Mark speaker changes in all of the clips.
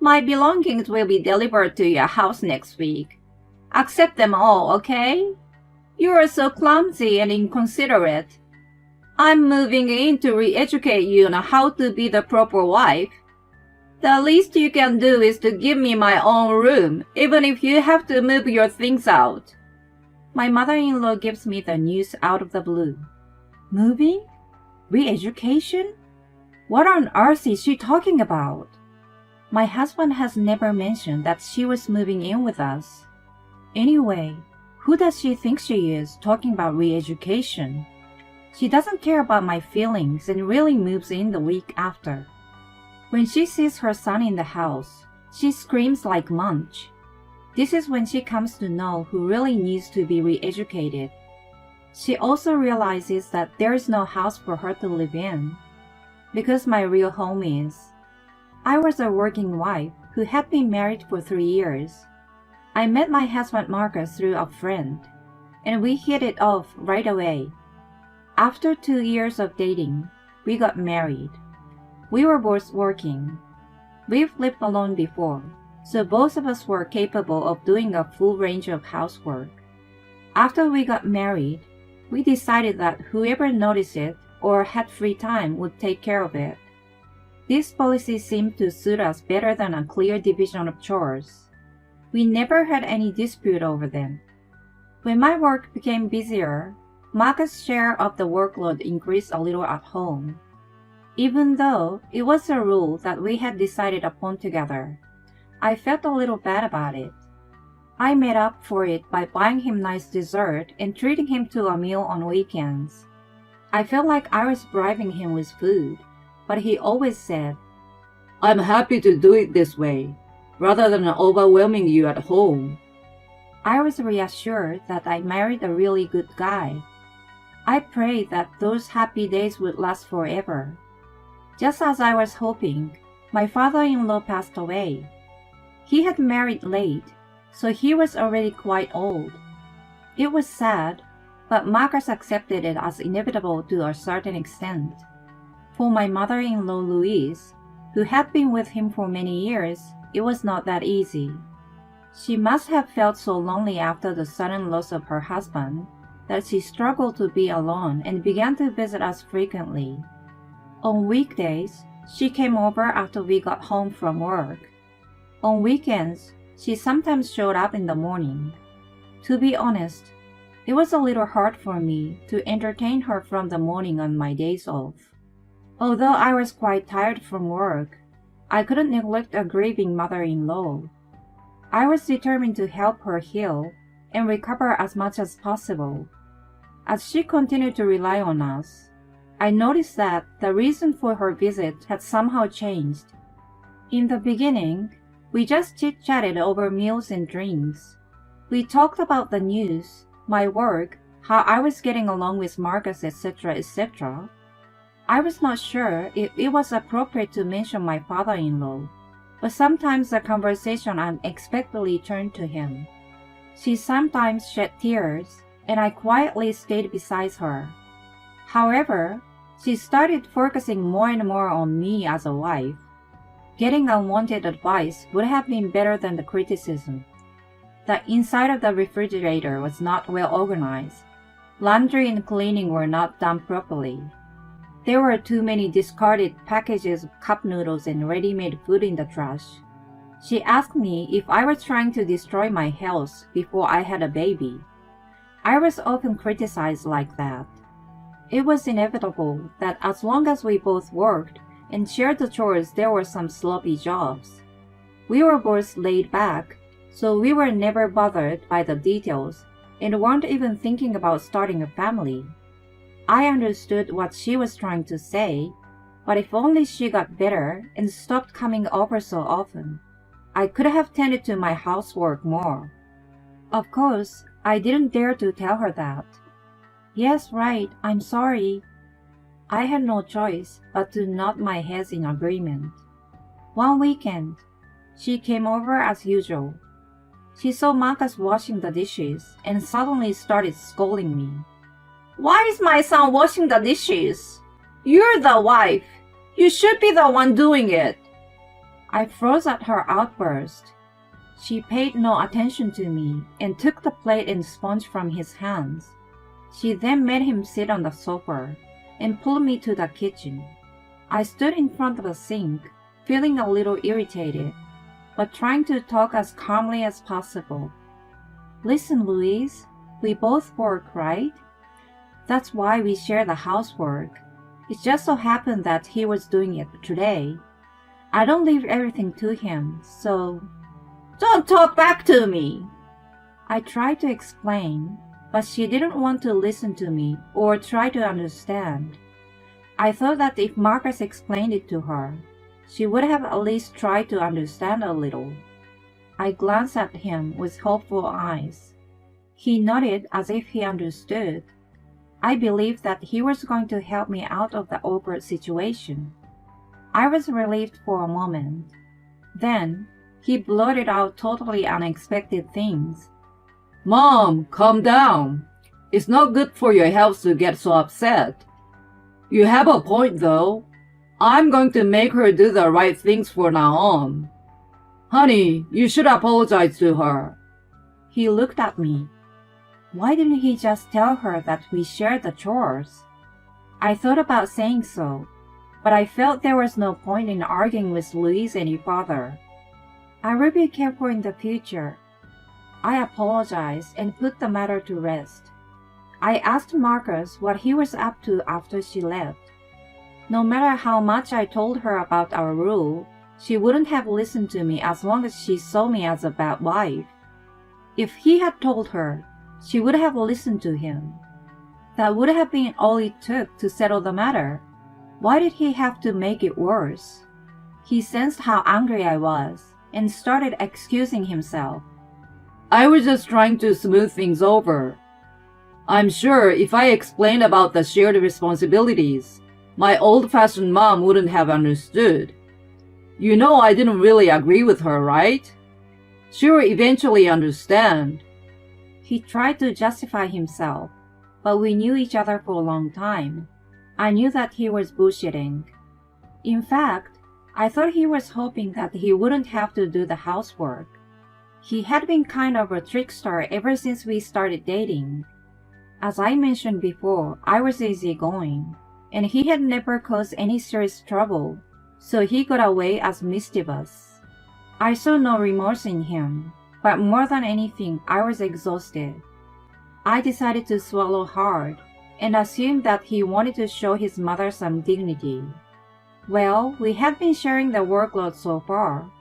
Speaker 1: My belongings will be delivered to your house next week. Accept them all, okay? You are so clumsy and inconsiderate. I'm moving in to re-educate you on how to be the proper wife. The least you can do is to give me my own room, even if you have to move your things out. My mother-in-law gives me the news out of the blue. Moving? Re-education? What on earth is she talking about? My husband has never mentioned that she was moving in with us. Anyway, who does she think she is talking about re-education? She doesn't care about my feelings and really moves in the week after. When she sees her son in the house, she screams like Munch. This is when she comes to know who really needs to be re-educated. She also realizes that there is no house for her to live in, because my real home is. I was a working wife who had been married for 3 years. I met my husband Marcus through a friend, and we hit it off right away. After 2 years of dating, we got married. We were both working. We've lived alone before, so both of us were capable of doing a full range of housework. After we got married, we decided that whoever noticed it or had free time would take care of it. This policy seemed to suit us better than a clear division of chores. We never had any dispute over them. When my work became busier, Marcus' share of the workload increased a little at home. Even though it was a rule that we had decided upon together, I felt a little bad about it. I made up for it by buying him nice dessert and treating him to a meal on weekends. I felt like I was bribing him with food, but he always said, "I'm happy to do it this way, rather than overwhelming you at home." I was reassured that I married a really good guy. I prayed that those happy days would last forever. Just as I was hoping, my father-in-law passed away. He had married late, so he was already quite old. It was sad, but Marcus accepted it as inevitable to a certain extent. For my mother-in-law Louise, who had been with him for many years, it was not that easy. She must have felt so lonely after the sudden loss of her husband that she struggled to be alone and began to visit us frequently. On weekdays, she came over after we got home from work. On weekends, she sometimes showed up in the morning. To be honest, it was a little hard for me to entertain her from the morning on my days off. Although I was quite tired from work, I couldn't neglect a grieving mother-in-law. I was determined to help her heal and recover as much as possible. As she continued to rely on us, I noticed that the reason for her visit had somehow changed. In the beginning, we just chit-chatted over meals and drinks. We talked about the news, my work, how I was getting along with Marcus, etc., etc. I was not sure if it was appropriate to mention my father-in-law, but sometimes the conversation unexpectedly turned to him. She sometimes shed tears, and I quietly stayed beside her. However, she started focusing more and more on me as a wife. Getting unwanted advice would have been better than the criticism. The inside of the refrigerator was not well organized. Laundry and cleaning were not done properly. There were too many discarded packages of cup noodles and ready-made food in the trash. She asked me if I was trying to destroy my health before I had a baby. I was often criticized like that. It was inevitable that as long as we both worked and shared the chores, there were some sloppy jobs. We were both laid back, so we were never bothered by the details and weren't even thinking about starting a family. I understood what she was trying to say, but if only she got better and stopped coming over so often, I could have tended to my housework more. Of course, I didn't dare to tell her that. "Yes, right, I'm sorry." I had no choice but to nod my head in agreement. One weekend, she came over as usual. She saw Marcus washing the dishes and suddenly started scolding me. "Why is my son washing the dishes? You're the wife. You should be the one doing it." I froze at her outburst. She paid no attention to me and took the plate and sponge from his hands. She then made him sit on the sofa and pulled me to the kitchen. I stood in front of the sink, feeling a little irritated, but trying to talk as calmly as possible. Listen, Louise, we both work, right? That's why we share the housework. It just so happened that he was doing it today. I don't leave everything to him, so... Don't talk back to me! I tried to explain, but she didn't want to listen to me or try to understand. I thought that if Marcus explained it to her, she would have at least tried to understand a little. I glanced at him with hopeful eyes. He nodded as if he understood. I believed that he was going to help me out of the awkward situation. I was relieved for a moment. Then, he blurted out totally unexpected things.
Speaker 2: Mom, calm down. It's not good for your health to get so upset. You have a point, though. I'm going to make her do the right things from now on. Honey, you should apologize to her.
Speaker 1: He looked at me. Why didn't he just tell her that we shared the chores? I thought about saying so, but I felt there was no point in arguing with Louise any further. I will be careful in the future. I apologized and put the matter to rest. I asked Marcus what he was up to after she left. No matter how much I told her about our rule, she wouldn't have listened to me as long as she saw me as a bad wife. If he had told her, she would have listened to him. That would have been all it took to settle the matter. Why did he have to make it worse? He sensed how angry I was and started excusing himself.
Speaker 2: I was just trying to smooth things over. I'm sure if I explained about the shared responsibilities, my old-fashioned mom wouldn't have understood. You know I didn't really agree with her, right? She'll eventually understand.
Speaker 1: He tried to justify himself, but we knew each other for a long time. I knew that he was bullshitting. In fact, I thought he was hoping that he wouldn't have to do the housework. He had been kind of a trickster ever since we started dating. As I mentioned before, I was easygoing, and he had never caused any serious trouble, so he got away as mischievous. I saw no remorse in him, but more than anything, I was exhausted. I decided to swallow hard and assumed that he wanted to show his mother some dignity. Well, we had been sharing the workload so far.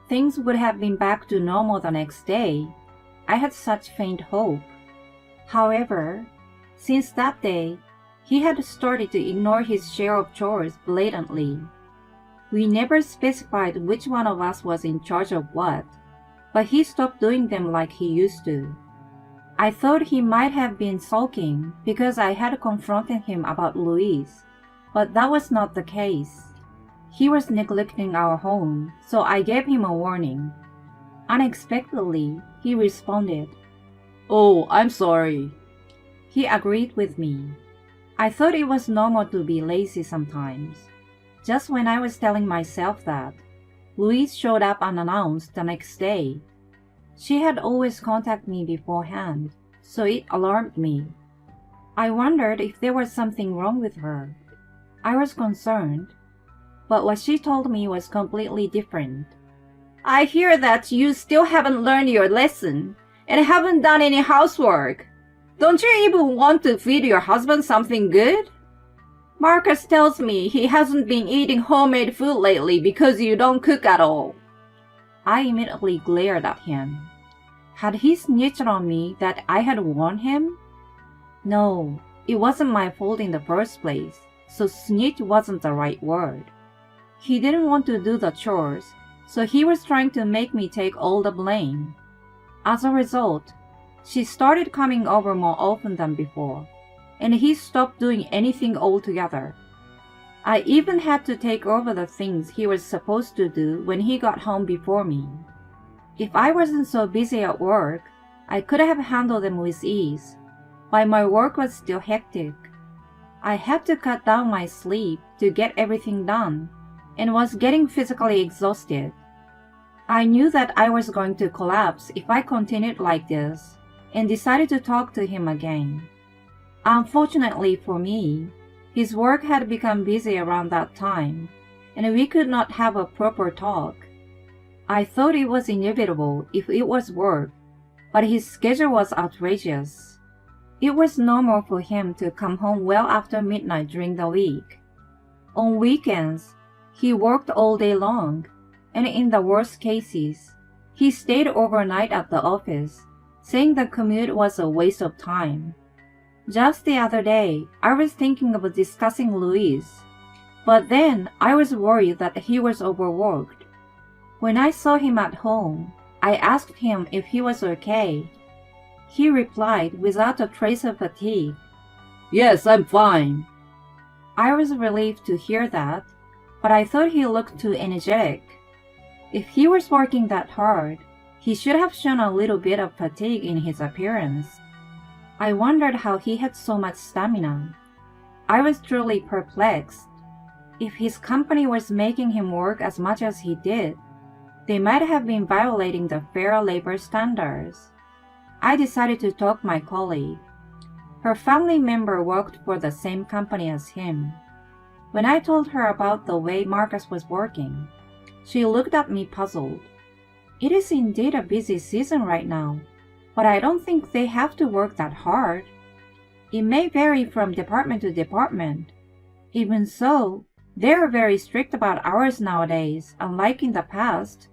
Speaker 1: Things would have been back to normal the next day. I had such faint hope. However, since that day, he had started to ignore his share of chores blatantly. We never specified which one of us was in charge of what, but he stopped doing them like he used to. I thought he might have been sulking because I had confronted him about Louise, but that was not the case. He was neglecting our home, so I gave him a warning. Unexpectedly, he responded.
Speaker 2: Oh, I'm sorry.
Speaker 1: He agreed with me. I thought it was normal to be lazy sometimes. Just when I was telling myself that, Louise showed up unannounced the next day. She had always contacted me beforehand, so it alarmed me. I wondered if there was something wrong with her. I was concerned, but what she told me was completely different. I hear that you still haven't learned your lesson and haven't done any housework. Don't you even want to feed your husband something good? Marcus tells me he hasn't been eating homemade food lately because you don't cook at all. I immediately glared at him. Had he snitched on me that I had warned him? No, it wasn't my fault in the first place, so snitch wasn't the right word. He didn't want to do the chores, so he was trying to make me take all the blame. As a result, she started coming over more often than before, and he stopped doing anything altogether. I even had to take over the things he was supposed to do when he got home before me. If I wasn't so busy at work, I could have handled them with ease, but my work was still hectic. I had to cut down my sleep to get everything done, and was getting physically exhausted. I knew that I was going to collapse if I continued like this, and decided to talk to him again. Unfortunately for me, his work had become busy around that time, and we could not have a proper talk. I thought it was inevitable if it was work, but his schedule was outrageous. It was normal for him to come home well after midnight during the week. On weekends, he worked all day long, and in the worst cases, he stayed overnight at the office, saying the commute was a waste of time. Just the other day, I was thinking of discussing Luis, but then I was worried that he was overworked. When I saw him at home, I asked him if he was okay. He replied without a trace of fatigue.
Speaker 2: Yes, I'm fine.
Speaker 1: I was relieved to hear that, but I thought he looked too energetic. If he was working that hard, he should have shown a little bit of fatigue in his appearance. I wondered how he had so much stamina. I was truly perplexed. If his company was making him work as much as he did, they might have been violating the fair labor standards. I decided to talk to my colleague. Her family member worked for the same company as him. When I told her about the way Marcus was working, she looked at me puzzled. It is indeed a busy season right now, but I don't think they have to work that hard. It may vary from department to department. Even so, they are very strict about hours nowadays, unlike in the past.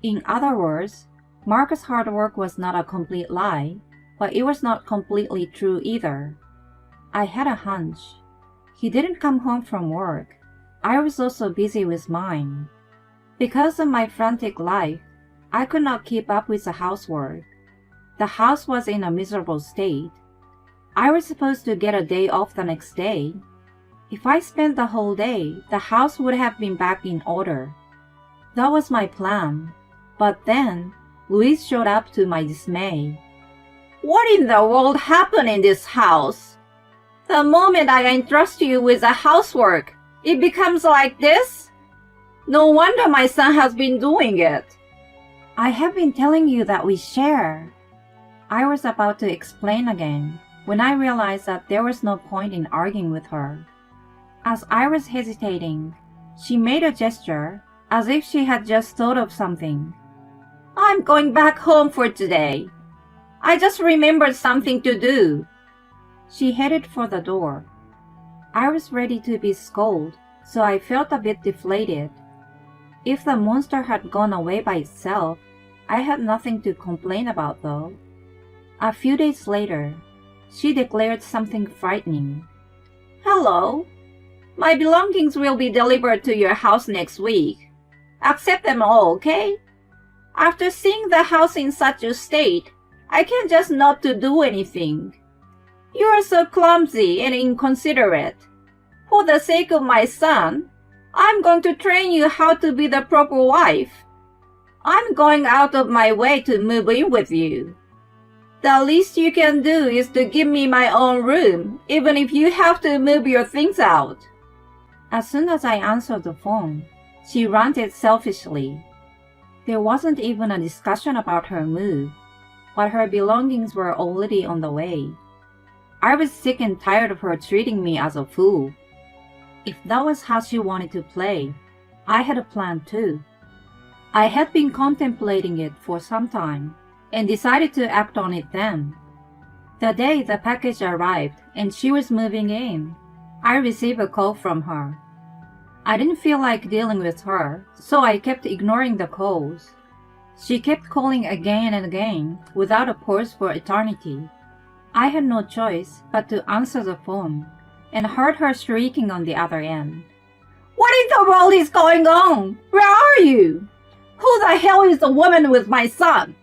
Speaker 1: In other words, Marcus' hard work was not a complete lie, but it was not completely true either. I had a hunch. He didn't come home from work. I was also busy with mine. Because of my frantic life, I could not keep up with the housework. The house was in a miserable state. I was supposed to get a day off the next day. If I spent the whole day, the house would have been back in order. That was my plan. But then, Luis showed up to my dismay. What in the world happened in this house? The moment I entrust you with the housework, it becomes like this? No wonder my son has been doing it. I have been telling you that we share. I was about to explain again when I realized that there was no point in arguing with her. As I was hesitating, she made a gesture as if she had just thought of something. I'm going back home for today. I just remembered something to do. She headed for the door. I was ready to be scolded, so I felt a bit deflated. If the monster had gone away by itself, I had nothing to complain about though. A few days later, she declared something frightening. Hello. My belongings will be delivered to your house next week. Accept them all, okay? After seeing the house in such a state, I can't just not to do anything. You are so clumsy and inconsiderate. For the sake of my son, I'm going to train you how to be the proper wife. I'm going out of my way to move in with you. The least you can do is to give me my own room, even if you have to move your things out. As soon as I answered the phone, she ranted selfishly. There wasn't even a discussion about her move, but her belongings were already on the way. I was sick and tired of her treating me as a fool. If that was how she wanted to play, I had a plan too. I had been contemplating it for some time and decided to act on it then. The day the package arrived and she was moving in, I received a call from her. I didn't feel like dealing with her, so I kept ignoring the calls. She kept calling again and again without a pause for eternity. I had no choice but to answer the phone and heard her shrieking on the other end. What in the world is going on? Where are you? Who the hell is the woman with my son?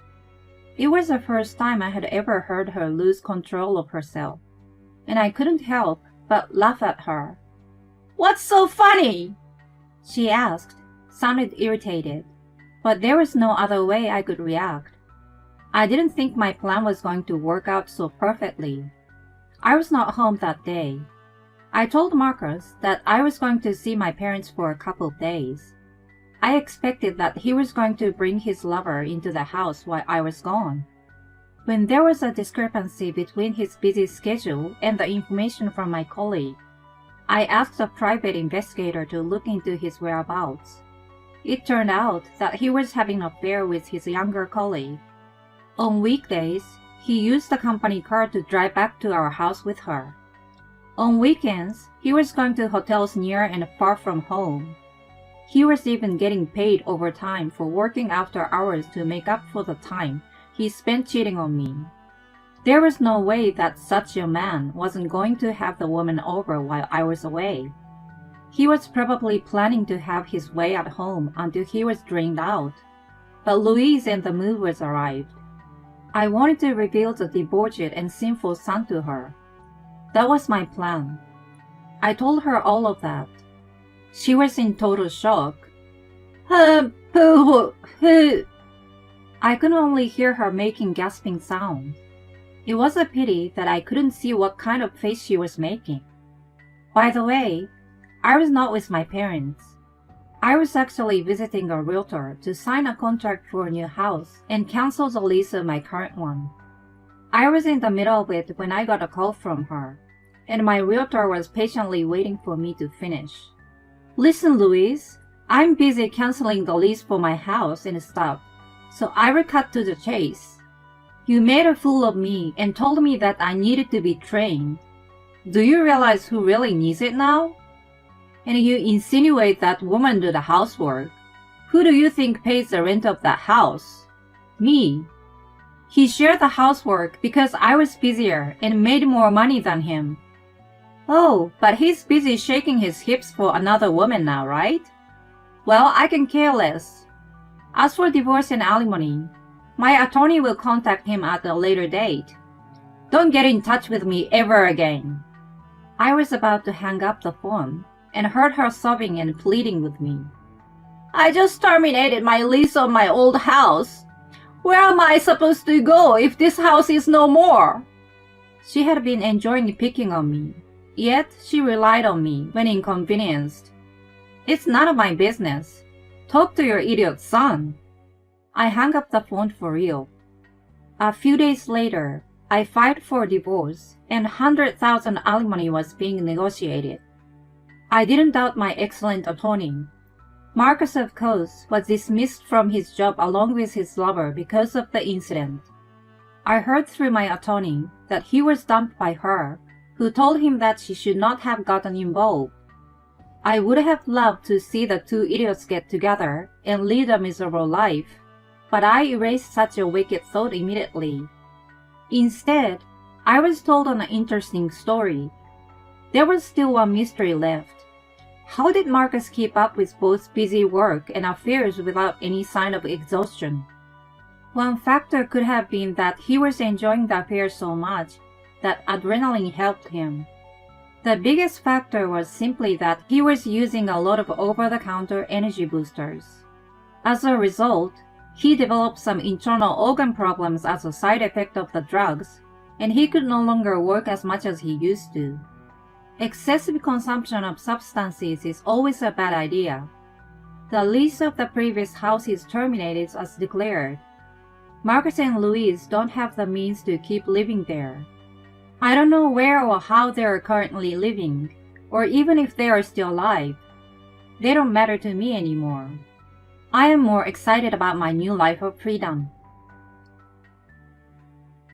Speaker 1: It was the first time I had ever heard her lose control of herself, and I couldn't help but laugh at her. What's so funny? She asked, sounded irritated, but there was no other way I could react. I didn't think my plan was going to work out so perfectly. I was not home that day. I told Marcus that I was going to see my parents for a couple of days. I expected that he was going to bring his lover into the house while I was gone. When there was a discrepancy between his busy schedule and the information from my colleague, I asked a private investigator to look into his whereabouts. It turned out that he was having an affair with his younger colleague. On weekdays, he used the company car to drive back to our house with her. On weekends, he was going to hotels near and far from home. He was even getting paid overtime for working after hours to make up for the time he spent cheating on me. There was no way that such a man wasn't going to have the woman over while I was away. He was probably planning to have his way at home until he was drained out. But Louise and the movers arrived. I wanted to reveal the debauched and sinful son to her. That was my plan. I told her all of that. She was in total shock. I could only hear her making gasping sounds. It was a pity that I couldn't see what kind of face she was making. By the way, I was not with my parents. I was actually visiting a realtor to sign a contract for a new house and cancel the lease of my current one. I was in the middle of it when I got a call from her, and my realtor was patiently waiting for me to finish. Listen, Louise, I'm busy canceling the lease for my house and stuff, so I will cut to the chase. You made a fool of me and told me that I needed to be trained. Do you realize who really needs it now? And you insinuate that woman do the housework. Who do you think pays the rent of that house? Me. He shared the housework because I was busier and made more money than him. Oh, but he's busy shaking his hips for another woman now, right? Well, I can care less. As for divorce and alimony, my attorney will contact him at a later date. Don't get in touch with me ever again. I was about to hang up the phone and heard her sobbing and pleading with me. I just terminated my lease on my old house. Where am I supposed to go if this house is no more? She had been enjoying picking on me, yet she relied on me when inconvenienced. It's none of my business. Talk to your idiot son. I hung up the phone for real. A few days later, I filed for divorce and 100,000 alimony was being negotiated. I didn't doubt my excellent attorney. Marcus, of course, was dismissed from his job along with his lover because of the incident. I heard through my attorney that he was dumped by her, who told him that she should not have gotten involved. I would have loved to see the two idiots get together and lead a miserable life, but I erased such a wicked thought immediately. Instead, I was told an interesting story. There was still one mystery left. How did Marcus keep up with both busy work and affairs without any sign of exhaustion? One factor could have been that he was enjoying the affair so much that adrenaline helped him. The biggest factor was simply that he was using a lot of over-the-counter energy boosters. As a result, he developed some internal organ problems as a side effect of the drugs, and he could no longer work as much as he used to. Excessive consumption of substances is always a bad idea. The lease of the previous house is terminated as declared. Marcus and Louise don't have the means to keep living there. I don't know where or how they are currently living, or even if they are still alive. They don't matter to me anymore. I am more excited about my new life of freedom.